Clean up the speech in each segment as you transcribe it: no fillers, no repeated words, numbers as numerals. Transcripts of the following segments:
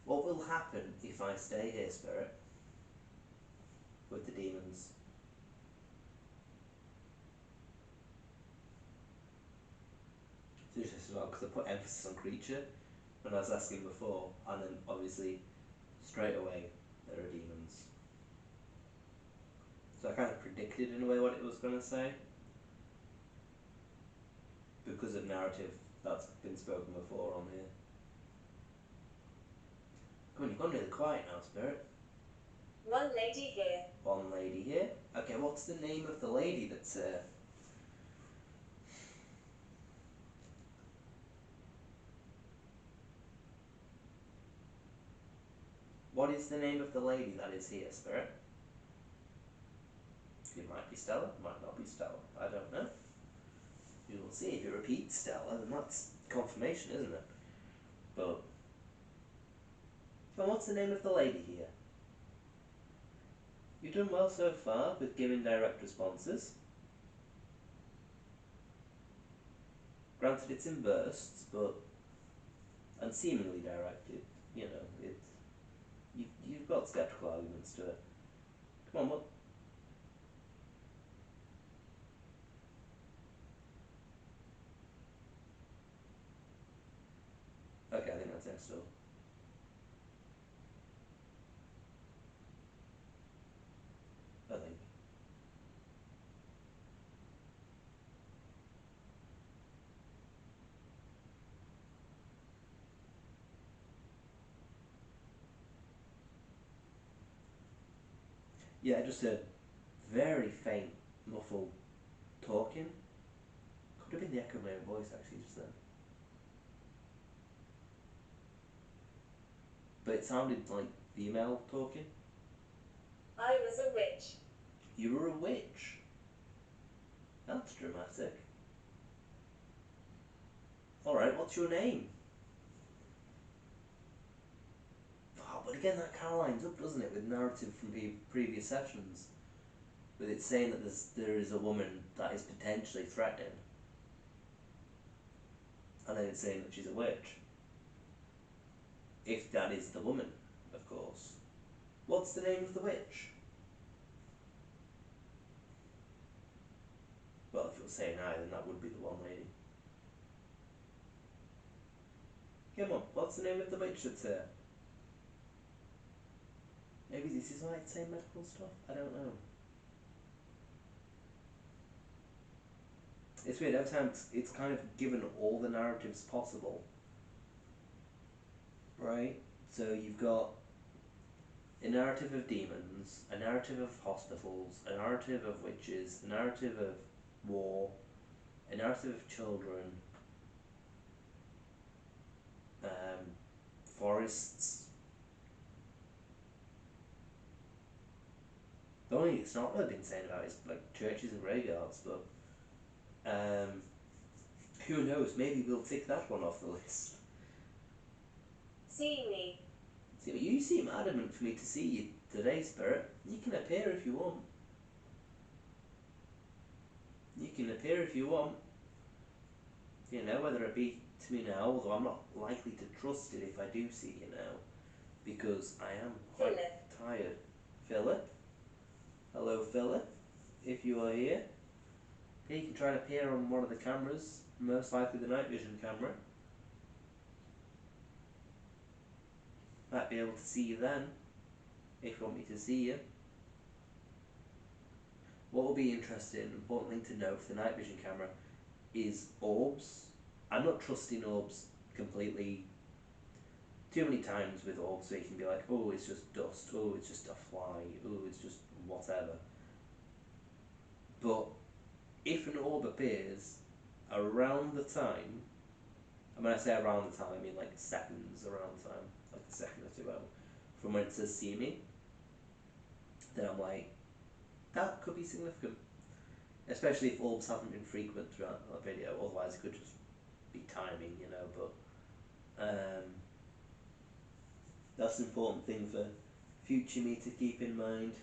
What will happen if I stay here, Spirit, with the demons? It's interesting as well, because I put emphasis on creature when I was asking before, and then obviously straight away there are demons. So I kind of predicted in a way what it was going to say, because of narrative that's been spoken before on here. Come on, you've gone really quiet now, Spirit. One lady here. One lady here. Okay, what's the name of the lady that's here? What is the name of the lady that is here, Spirit? It might be Stella, it might not be Stella. I don't know. You will see. If it repeats Stella, then that's confirmation, isn't it? But what's the name of the lady here? You've done well so far with giving direct responses. Granted, it's in bursts, but and seemingly directed. You know, it's you've got skeptical arguments to it. Come on, what? Okay, I think that's next door. I think. Yeah, just a very faint, muffled talking. Could have been the echo of my own voice actually just then. But it sounded like female talking. I was a witch. You were a witch. That's dramatic. Alright, what's your name? Oh, but again, that kind of lines up, doesn't it, with narrative from previous sessions? With it saying that there is a woman that is potentially threatening. And then it's saying that she's a witch. If that is the woman, of course. What's the name of the witch? Well, if you're saying I, then that would be the one lady. Come on, what's the name of the witch that's here? Maybe this is why it's saying medical stuff? I don't know. It's weird, every time it's kind of given all the narratives possible. Right? So you've got a narrative of demons, a narrative of hospitals, a narrative of witches, a narrative of war, a narrative of children, forests. The only thing it's not really been saying about is like churches and graveyards, but who knows? Maybe we'll tick that one off the list. See me. See, but you seem adamant for me to see you today, Spirit. You can appear if you want. You can appear if you want. You know, whether it be to me now, although I'm not likely to trust it if I do see you now, because I am quite tired. Philip? Hello, Philip. If you are here, you can try to appear on one of the cameras, most likely the night vision camera. Might be able to see you then, if you want me to see you. What will be interesting, important thing to know for the night vision camera is orbs. I'm not trusting orbs completely. Too many times with orbs where you can be like, oh, it's just dust, oh, it's just a fly, oh, it's just whatever. But if an orb appears around the time, and when I say around the time, I mean like seconds around the time, like a second or two out, from when it says see me, then I'm like, that could be significant. Especially if orbs haven't been frequent throughout the video, otherwise it could just be timing, you know, but that's an important thing for future me to keep in mind.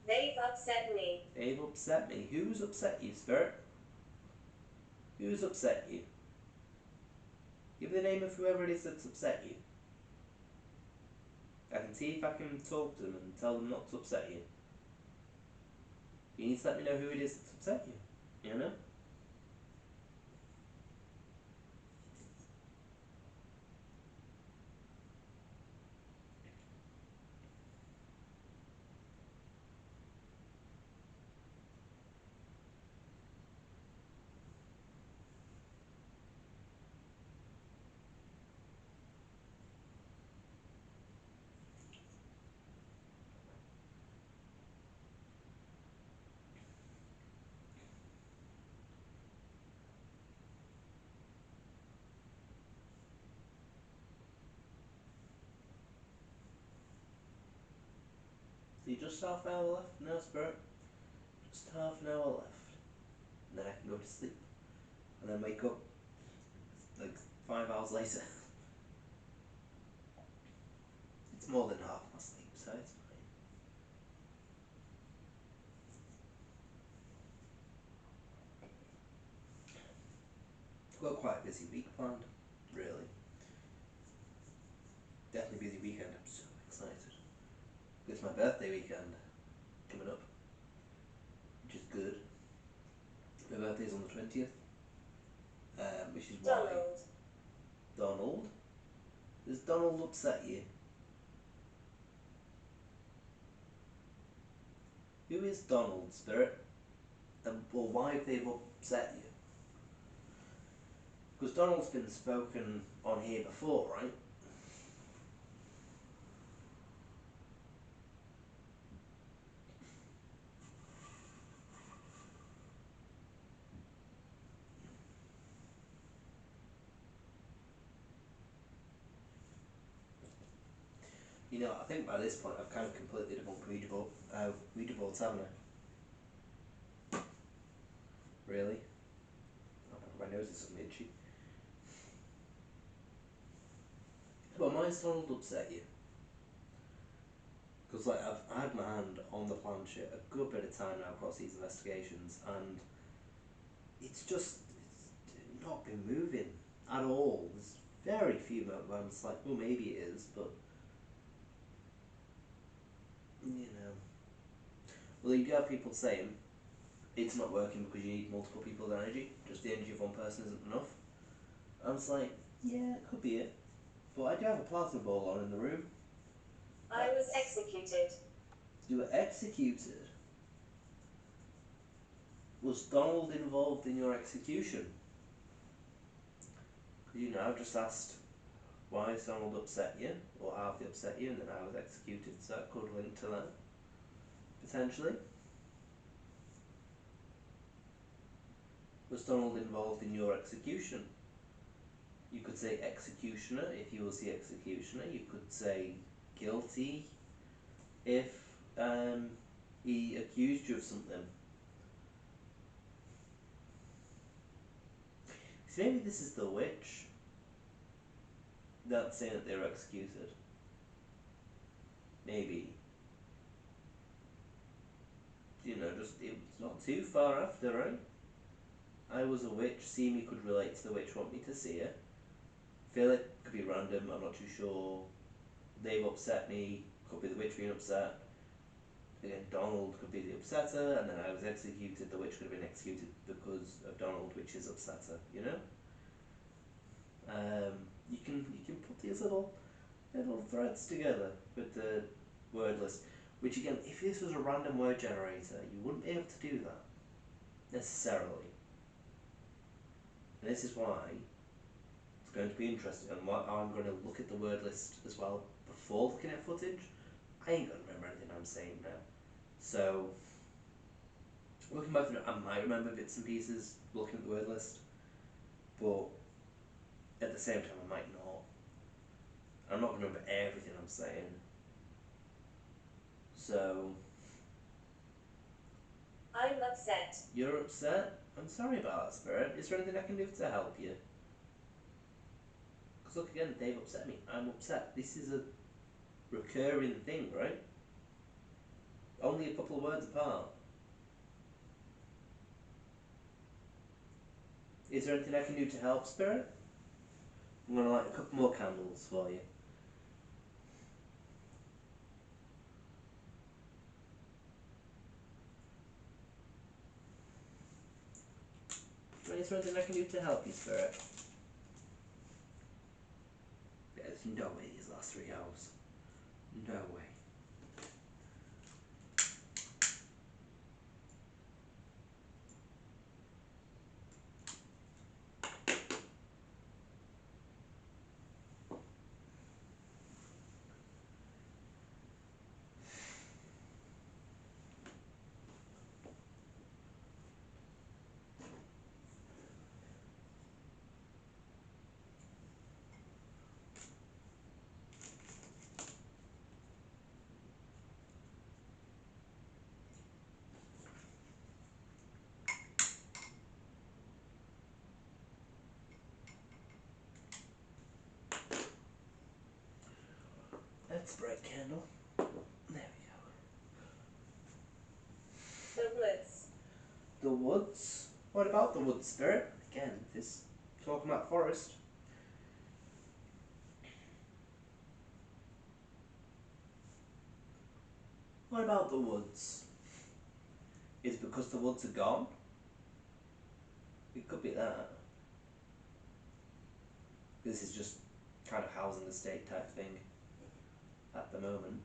They upset me. They've upset me. Who's upset you, Spirit? Who's upset you? Give the name of whoever it is that's upset you. I can see if I can talk to them and tell them not to upset you. You need to let me know who it is that's upset you. You know? So you just half an hour left now, Spirit? Just half an hour left. And then I can go to sleep. And then wake up like 5 hours later. It's more than half my sleep, so it's fine. I've got quite a busy week planned, really. Definitely busy weekend, I'm so excited. It's my birthday weekend coming up, which is good. My birthday's on the 20th, which is why... Donald. Donald? Does Donald upset you? Who is Donald, Spirit? Or why have they upset you? Because Donald's been spoken on here before, right? You know, I think by this point I've kind of completely debunked Ouija boards, haven't I? Really? Oh, my nose is something itchy. But mine's Donald upset you? Because like I've had my hand on the planchette a good bit of time now across these investigations, and it's not been moving at all. There's very few moments like, well, maybe it is, but you know. Well, you do have people saying it's not working because you need multiple people's energy. Just the energy of one person isn't enough. I was like, yeah, it could be it. But I do have a plasma ball on in the room. I was executed. You were executed? Was Donald involved in your execution? Because, you know, I've just asked, why has Donald upset you? Or how have they upset you? And then I was executed, so that could link to that. Potentially. Was Donald involved in your execution? You could say executioner if he was the executioner. You could say guilty if he accused you of something. So maybe this is the witch that's saying that they were executed. Maybe. You know, just it's not too far after, right? I was a witch, see me could relate to the witch, want me to see her. Feel it could be random, I'm not too sure. They've upset me, could be the witch being upset. Again, Donald could be the upsetter, and then I was executed, the witch could have been executed because of Donald, which is upsetter, you know? You can put these little threads together with the word list, which again, if this was a random word generator, you wouldn't be able to do that, necessarily. And this is why it's going to be interesting, and why I'm going to look at the word list as well before looking at footage. I ain't going to remember anything I'm saying now. So, looking back through it, I might remember bits and pieces looking at the word list, but at the same time I might not. I'm not going to remember everything I'm saying. So... I'm upset. You're upset? I'm sorry about that, Spirit. Is there anything I can do to help you? Because look again, they've upset me. I'm upset. This is a recurring thing, right? only a couple of words apart. Is there anything I can do to help, Spirit? I'm going to light a couple more candles for you. Is there anything I can do to help you, Spirit? There's no way these last 3 hours. No way. Let's bright candle. There we go. The woods. The woods? What about the woods, Spirit? Again, this talking about forest. What about the woods? Is it because the woods are gone? It could be that. This is just kind of housing estate type thing at the moment.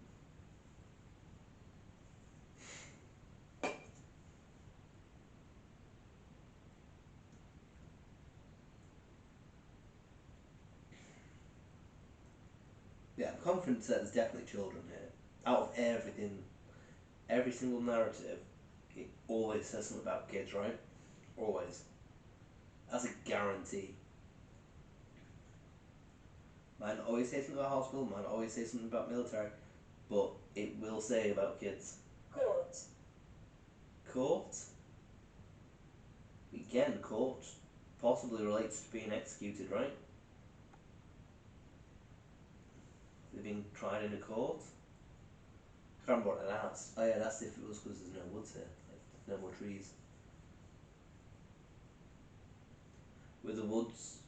Yeah, I'm confident that there's definitely children here. Out of everything, every single narrative, it always says something about kids, right? Always. That's a guarantee. Mine always say something about hospital, mine always say something about military, but it will say about kids. Court. Court? Again, court possibly relates to being executed, right? They're being tried in a court. I can't remember what I asked. Oh yeah, that's if it was because there's no woods here, like no more trees. Were the woods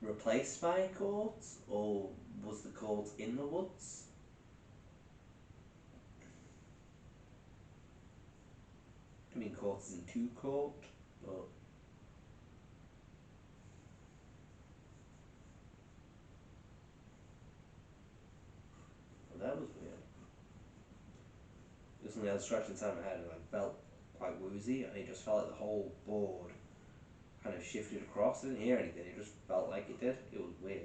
replaced by a court, or was the court in the woods? I mean, court is in two court, but well, that was weird. It was something I was scratching inside my head and I felt quite woozy, and it just felt like the whole board kind of shifted across. I didn't hear anything, it just felt like it did. It was weird.